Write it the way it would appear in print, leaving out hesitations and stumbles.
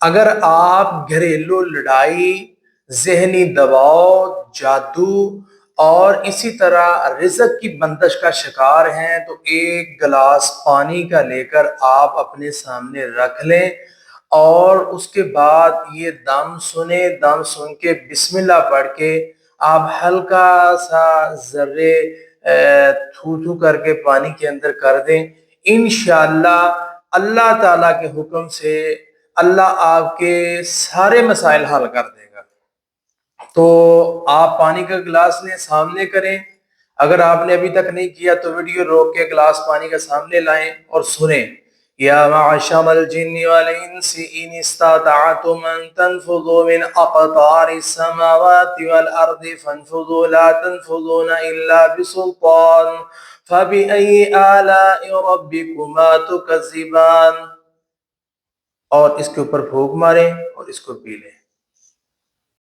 اگر آپ گھریلو لڑائی، ذہنی دباؤ، جادو اور اسی طرح رزق کی بندش کا شکار ہیں تو ایک گلاس پانی کا لے کر آپ اپنے سامنے رکھ لیں، اور اس کے بعد یہ دم سنیں، دم سن کے بسم اللہ پڑھ کے آپ ہلکا سا ذرے تھو تھو کر کے پانی کے اندر کر دیں۔ انشاءاللہ اللہ تعالیٰ کے حکم سے اللہ آپ کے سارے مسائل حل کر دے گا۔ تو آپ پانی کا گلاس لیں، سامنے کریں۔ اگر آپ نے ابھی تک نہیں کیا تو ویڈیو روک کے گلاس پانی کا سامنے لائیں اور سنیں۔ یا معشر الجن والانس ان استطعتم ان تنفذوا من اقطار السماوات والارض فانفذوا لا تنفذون الا بسلطان فبأي آلاء ربكما تكذبان، اور اس کے اوپر پھونک ماریں اور اس کو پی لیں۔